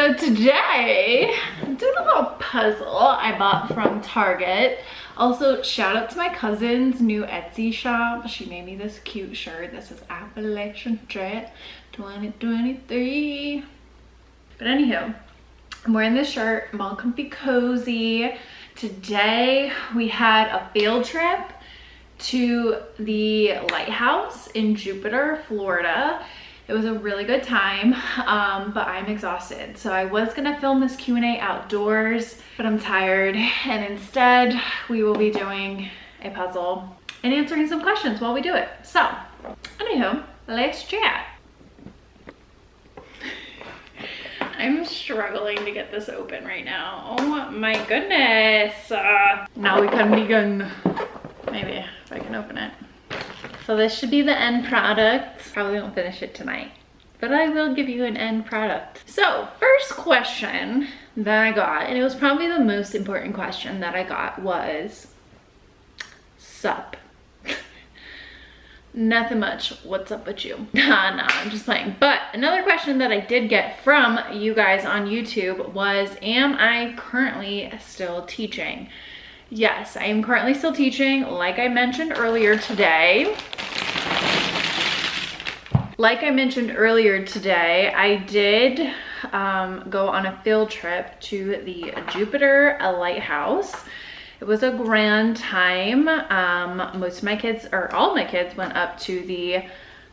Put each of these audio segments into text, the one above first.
So today, I'm doing a little puzzle I bought from Target. Also, shout out to my cousin's new Etsy shop. She made me this cute shirt. This is Appalachian 2023. But anywho, I'm wearing this shirt. I'm all comfy cozy. Today, we had a field trip to the lighthouse in Jupiter, Florida. It was a really good time, but I'm exhausted. So I was gonna film this Q&A outdoors, but I'm tired. And instead, we will be doing a puzzle and answering some questions while we do it. So, anywho, let's chat. I'm struggling to get this open right now. Oh my goodness. Now we can begin. Maybe if I can open it. So this should be the end product. Probably won't finish it tonight, but I will give you an end product. So first question that I got, and it was probably the most important question that I got, was sup. Nothing much. What's up with you? Nah, I'm just playing. But another question that I did get from you guys on YouTube was, am I currently still teaching? Yes, I am currently still teaching, like I mentioned earlier today. I did go on a field trip to the Jupiter lighthouse. It was a grand time. Most of my kids, or all my kids, went up to the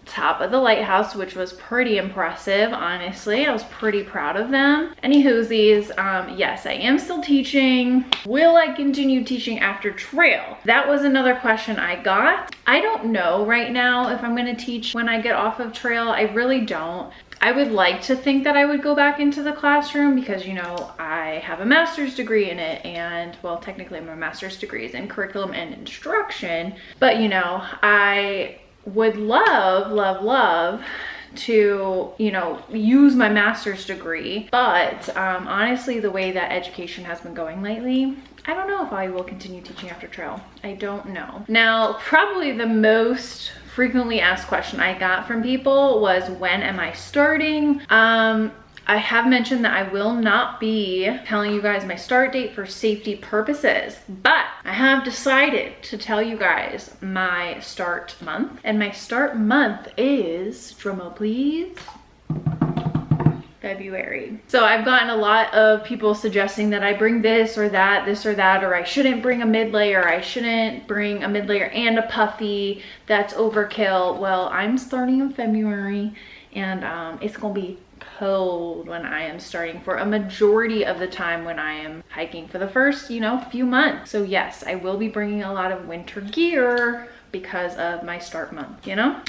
top of the lighthouse, which was pretty impressive. Honestly, I was pretty proud of them. Anywhoosies, yes, I am still teaching. Will I continue teaching after trail? That was another question I got. I don't know right now if I'm going to teach when I get off of trail. I really don't. I would like to think that I would go back into the classroom because, you know, I have a master's degree in it, and well, technically my master's degree is in curriculum and instruction, but you know, I would love to, you know, use my master's degree. But honestly, the way that education has been going lately, I don't know if I will continue teaching after trail. I don't know. Now, probably the most frequently asked question I got from people was, when am I starting? I have mentioned that I will not be telling you guys my start date for safety purposes, but I have decided to tell you guys my start month, and my start month is, drumroll please, February. So I've gotten a lot of people suggesting that I bring this or that, or I shouldn't bring a mid layer, I shouldn't bring a mid layer and a puffy, that's overkill. Well, I'm starting in February, and it's gonna be cold when I am starting for a majority of the time when I am hiking for the first, you know, few months. So yes, I will be bringing a lot of winter gear because of my start month, you know?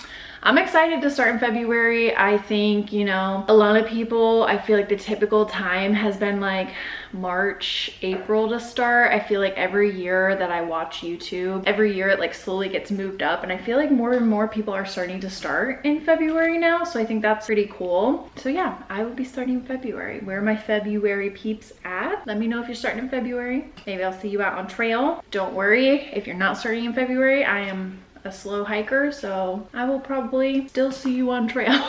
I'm excited to start in February. I think, you know, a lot of people, I feel like the typical time has been like March, April to start. I feel like every year that I watch YouTube, every year it like slowly gets moved up, and I feel like more and more people are starting to start in February now. So I think that's pretty cool. So yeah, I will be starting in February. Where are my February peeps at? Let me know if you're starting in February. Maybe I'll see you out on trail. Don't worry, if you're not starting in February, I am a slow hiker, so I will probably still see you on trail.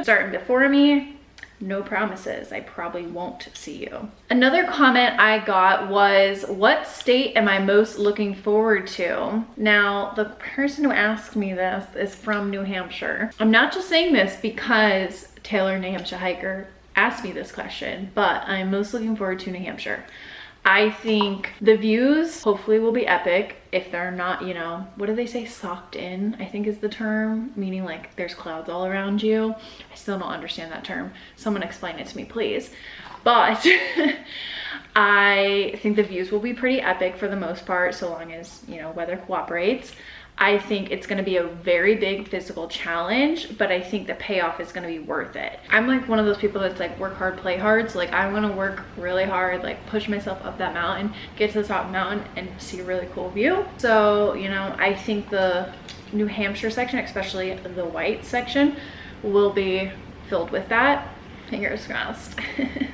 Starting before me, no promises. I probably won't see you. Another comment I got was, what state am I most looking forward to? Now, the person who asked me this is from New Hampshire. I'm not just saying this because Taylor, New Hampshire hiker, asked me this question, but I'm most looking forward to New Hampshire. I think the views hopefully will be epic. If they're not, you know, what do they say, socked in, I think is the term, meaning like there's clouds all around you. I still don't understand that term. Someone explain it to me, please. But I think the views will be pretty epic for the most part, so long as, you know, weather cooperates. I think it's going to be a very big physical challenge, but I think the payoff is going to be worth it. I'm like one of those people that's like work hard, play hard. So like I want to work really hard, like push myself up that mountain, get to the top of the mountain and see a really cool view. So, you know, I think the New Hampshire section, especially the white section, will be filled with that. Fingers crossed.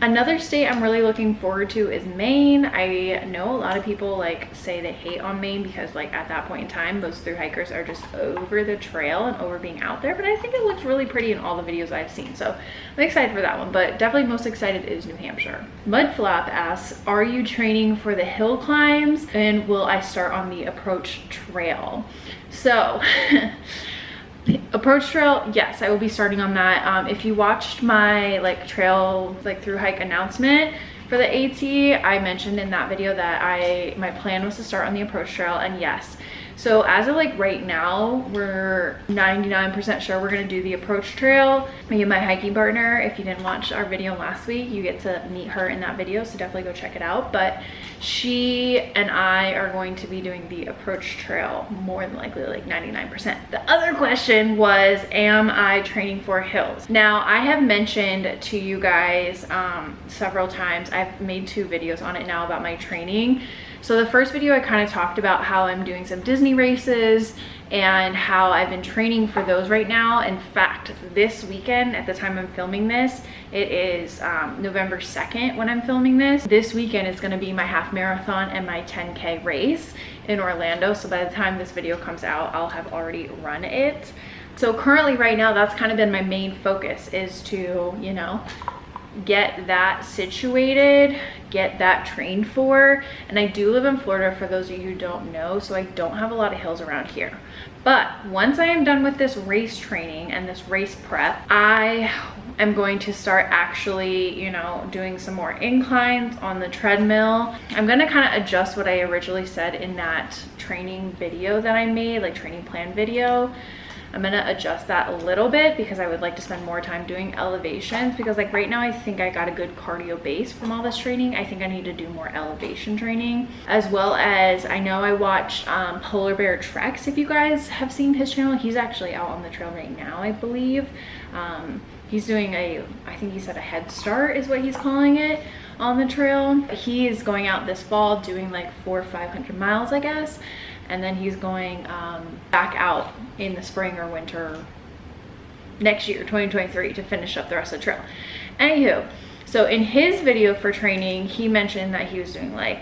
Another state I'm really looking forward to is Maine. I know a lot of people like say they hate on Maine because like at that point in time, most thru hikers are just over the trail and over being out there. But I think it looks really pretty in all the videos I've seen. So I'm excited for that one, but definitely most excited is New Hampshire. Mudflap asks, are you training for the hill climbs and will I start on the approach trail? So approach trail, yes, I will be starting on that. If you watched my like trail like through hike announcement for the AT, I mentioned in that video that my plan was to start on the approach trail, and yes, so as of like right now, we're 99% sure we're gonna do the approach trail. Me and my hiking partner, if you didn't watch our video last week, you get to meet her in that video, so definitely go check it out. But she and I are going to be doing the approach trail more than likely, like 99%. The other question was, am I training for hills? Now, I have mentioned to you guys several times, I've made 2 videos on it now about my training. So the first video I kind of talked about how I'm doing some Disney races and how I've been training for those right now. In fact, this weekend at the time I'm filming this, it is November 2nd when I'm filming this. This weekend is gonna be my half marathon and my 10K race in Orlando. So by the time this video comes out, I'll have already run it. So currently right now, that's kind of been my main focus, is to, you know, get that situated, get that trained for. And I do live in Florida, for those of you who don't know, so I don't have a lot of hills around here. But once I am done with this race training and this race prep, I am going to start actually, you know, doing some more inclines on the treadmill. I'm gonna kind of adjust what I originally said in that training video that I made, like training plan video. I'm gonna adjust that a little bit because I would like to spend more time doing elevations, because like right now I think I got a good cardio base from all this training. I think I need to do more elevation training, as well as I know I watched Polar Bear Treks. If you guys have seen his channel, he's actually out on the trail right now, I believe. He's doing I think he said a head start is what he's calling it on the trail. He is going out this fall doing like 400 or 500 miles, I guess. And then he's going back out in the spring or winter next year, 2023, to finish up the rest of the trail. Anywho, so in his video for training, he mentioned that he was doing like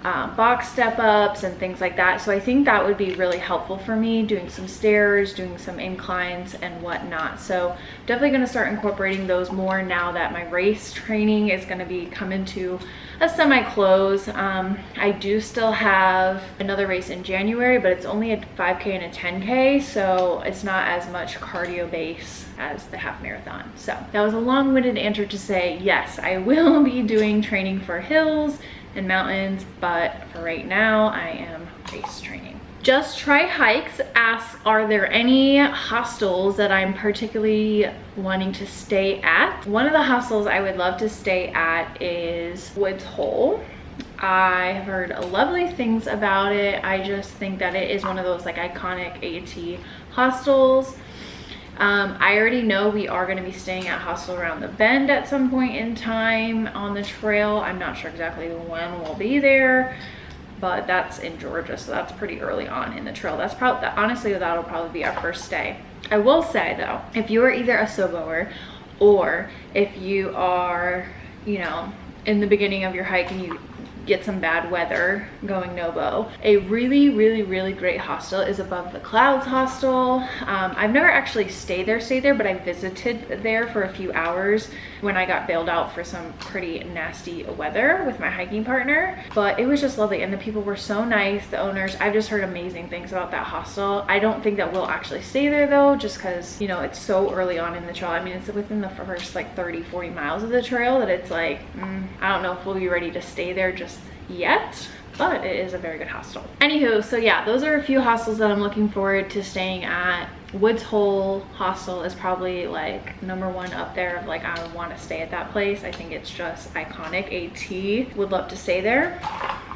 box step ups and things like that. So I think that would be really helpful for me, doing some stairs, doing some inclines and whatnot. So definitely going to start incorporating those more now that my race training is going to be coming to a semi-close. I do still have another race in January, but it's only a 5K and a 10K, so it's not as much cardio base as the half marathon. So that was a long-winded answer to say, yes, I will be doing training for hills and mountains, but for right now, I am race training. Just Try Hikes asks, are there any hostels that I'm particularly wanting to stay at? One of the hostels I would love to stay at is Woods Hole. I have heard lovely things about it. I just think that it is one of those like iconic AT hostels. I already know we are going to be staying at Hostel Around the Bend at some point in time on the trail. I'm not sure exactly when we'll be there, but that's in Georgia, so that's pretty early on in the trail. That's probably, honestly, that'll probably be our first stay. I will say though, if you are either a Soboer or if you are, you know, in the beginning of your hike and you get some bad weather going Nobo, a really great hostel is Above the Clouds Hostel. I've never actually stayed there, but I visited there for a few hours when I got bailed out for some pretty nasty weather with my hiking partner. But it was just lovely, and the people were so nice, the owners. I've just heard amazing things about that hostel. I don't think that we'll actually stay there though, just because, you know, it's so early on in the trail. I mean, it's within the first like 30-40 miles of the trail that it's like, I don't know if we'll be ready to stay there just yet, but it is a very good hostel. Anywho, so yeah, those are a few hostels that I'm looking forward to staying at. Woods Hole Hostel is probably like #1 up there of like, I want to stay at that place. I think it's just iconic AT. Would love to stay there.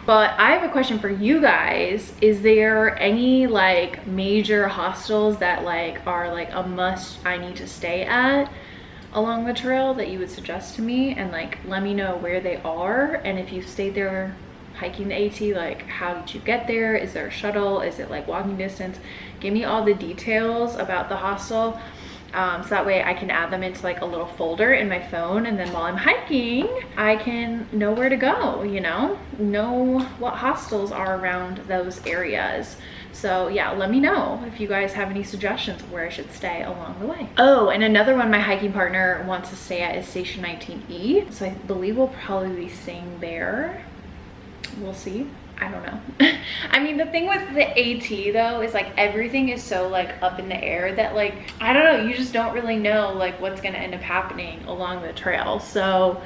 But I have a question for you guys. Is there any like major hostels that like are like a must I need to stay at along the trail that you would suggest to me? And like, let me know where they are, and if you've stayed there hiking the AT, like how did you get there? Is there a shuttle? Is it like walking distance? Give me all the details about the hostel. So that way I can add them into like a little folder in my phone, and then while I'm hiking, I can know where to go, you know what hostels are around those areas. So yeah, let me know if you guys have any suggestions of where I should stay along the way. Oh, and another one my hiking partner wants to stay at is Station 19E. So I believe we'll probably be staying there. We'll see. I don't know. I mean, the thing with the AT though is like everything is so like up in the air that like, I don't know, you just don't really know like what's gonna end up happening along the trail. So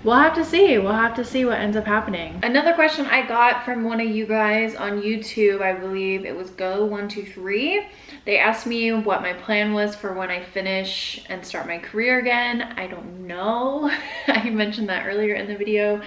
we'll have to see. We'll have to see what ends up happening. Another question I got from one of you guys on YouTube, I believe it was Go123. They asked me what my plan was for when I finish and start my career again. I don't know. I mentioned that earlier in the video.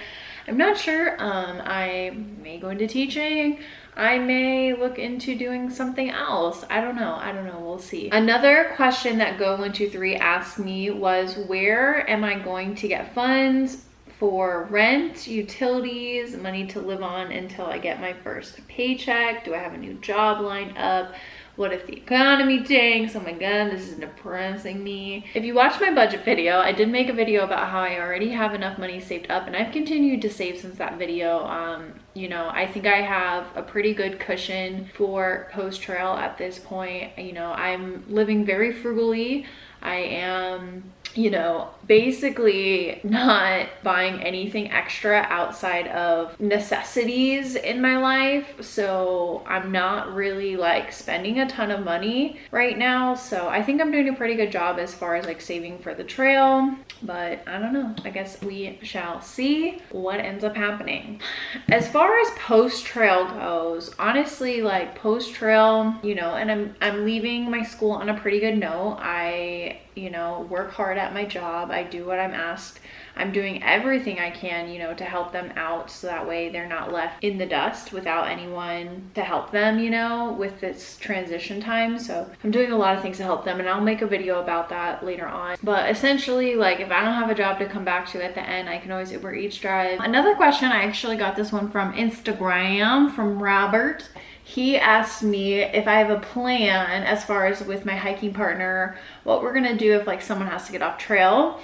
I'm not sure. I may go into teaching. I may look into doing something else. I don't know. We'll see. Another question that Go123 asked me was, where am I going to get funds for rent, utilities, money to live on until I get my first paycheck? Do I have a new job lined up? What if the economy tanks? Oh my god, this is depressing me. If you watched my budget video, I did make a video about how I already have enough money saved up, and I've continued to save since that video. You know, I think I have a pretty good cushion for post-trail at this point. You know, I'm living very frugally. I am, you know, basically not buying anything extra outside of necessities in my life. So I'm not really like spending a ton of money right now. So I think I'm doing a pretty good job as far as like saving for the trail, but I don't know. I guess we shall see what ends up happening. As far as post-trail goes, honestly, like post-trail, you know, and I'm leaving my school on a pretty good note. I, you know, work hard at my job. I do what I'm asked. I'm doing everything I can, you know, to help them out so that way they're not left in the dust without anyone to help them, you know, with this transition time. So I'm doing a lot of things to help them, and I'll make a video about that later on. But essentially, like, if I don't have a job to come back to at the end, I can always Uber Eats drive. Another question, I actually got this one from Instagram from Robert. He asked me if I have a plan as far as with my hiking partner, what we're gonna do if like someone has to get off trail.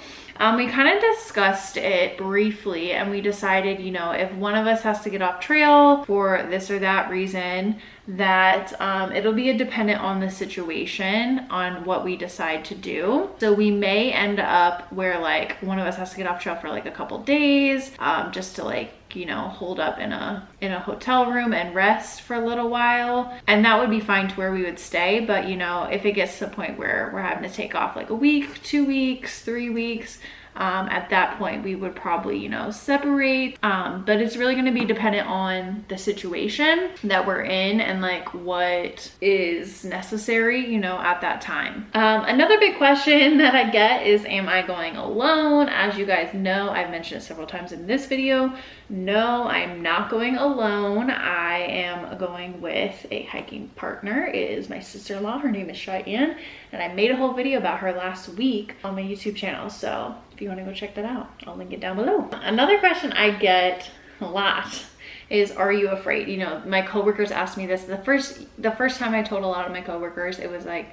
We kind of discussed it briefly, and we decided, you know, if one of us has to get off trail for this or that reason, that it'll be dependent on the situation on what we decide to do. So we may end up where like one of us has to get off trail for like a couple days, just to like, you know, hold up in a hotel room and rest for a little while, and that would be fine to where we would stay. But you know, if it gets to the point where we're having to take off like a week, 2 weeks, 3 weeks, at that point we would probably, you know, separate. But it's really going to be dependent on the situation that we're in and like what is necessary, you know, at that time. Another big question that I get is, am I going alone? As you guys know, I've mentioned it several times in this video. No, I'm not going alone. I am going with a hiking partner. It is my sister-in-law. Her name is Cheyenne, and I made a whole video about her last week on my YouTube channel. So if you want to go check that out, I'll link it down below. Another question I get a lot is, are you afraid? You know, my coworkers asked me this. The first time I told a lot of my coworkers, it was like,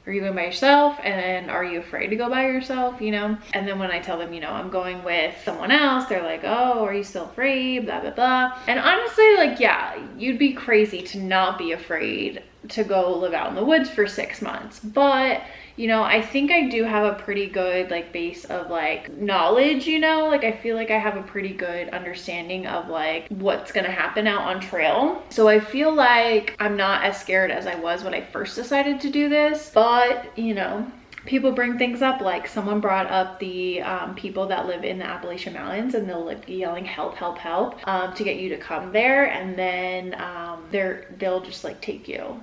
are you going by yourself? And are you afraid to go by yourself, you know? And then when I tell them, you know, I'm going with someone else, they're like, oh, are you still afraid? Blah, blah, blah. And honestly, like, yeah, you'd be crazy to not be afraid to go live out in the woods for 6 months. But, you know, I think I do have a pretty good like base of like knowledge, you know, like I feel like I have a pretty good understanding of like what's gonna happen out on trail. So I feel like I'm not as scared as I was when I first decided to do this. But, you know, people bring things up, like someone brought up the people that live in the Appalachian Mountains, and they'll like be yelling help, help, help to get you to come there, and then they'll just like take you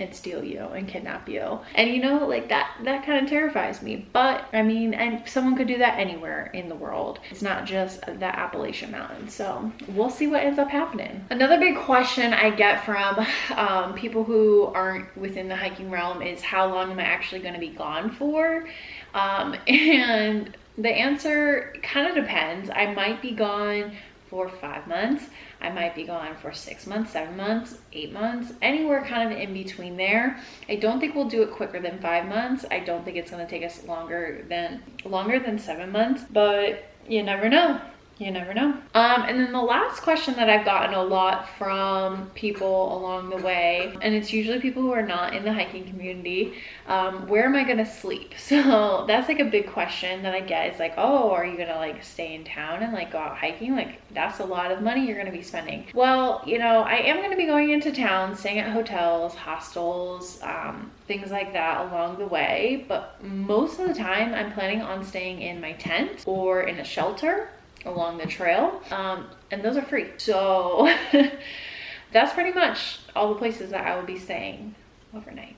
and steal you and kidnap you. And you know, like that kind of terrifies me. But I mean, and someone could do that anywhere in the world. It's not just the Appalachian Mountains. So we'll see what ends up happening. Another big question I get from people who aren't within the hiking realm is, how long am I actually going to be gone for? And the answer kind of depends. I might be gone for 5 months. I might be gone for 6 months, 7 months, 8 months, anywhere kind of in between there. I don't think we'll do it quicker than 5 months. I don't think it's going to take us longer than 7 months, but you never know. You never know. And then the last question that I've gotten a lot from people along the way, and it's usually people who are not in the hiking community, where am I gonna sleep? So that's like a big question that I get. It's like, oh, are you gonna like stay in town and like go out hiking? Like that's a lot of money you're gonna be spending. Well, you know, I am gonna be going into town, staying at hotels, hostels, things like that along the way. But most of the time I'm planning on staying in my tent or in a shelter along the trail, and those are free. So that's pretty much all the places that I will be staying overnight.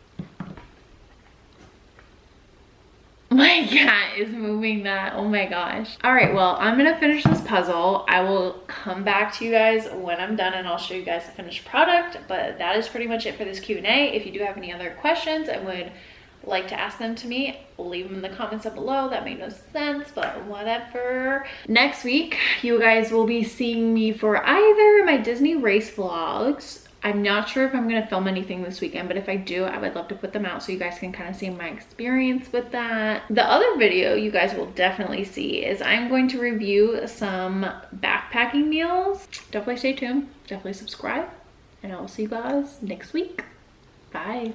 My cat is moving that. Oh my gosh. All right, well, I'm gonna finish this puzzle. I will come back to you guys when I'm done and I'll show you guys the finished product, but that is pretty much it for this Q&A. If you do have any other questions and would like to ask them to me, leave them in the comments up below. That made no sense, but whatever. Next week, you guys will be seeing me for either my Disney race vlogs. I'm not sure if I'm gonna film anything this weekend, but if I do, I would love to put them out so you guys can kind of see my experience with that. The other video you guys will definitely see is I'm going to review some backpacking meals. Definitely stay tuned, definitely subscribe, and I will see you guys next week. Bye.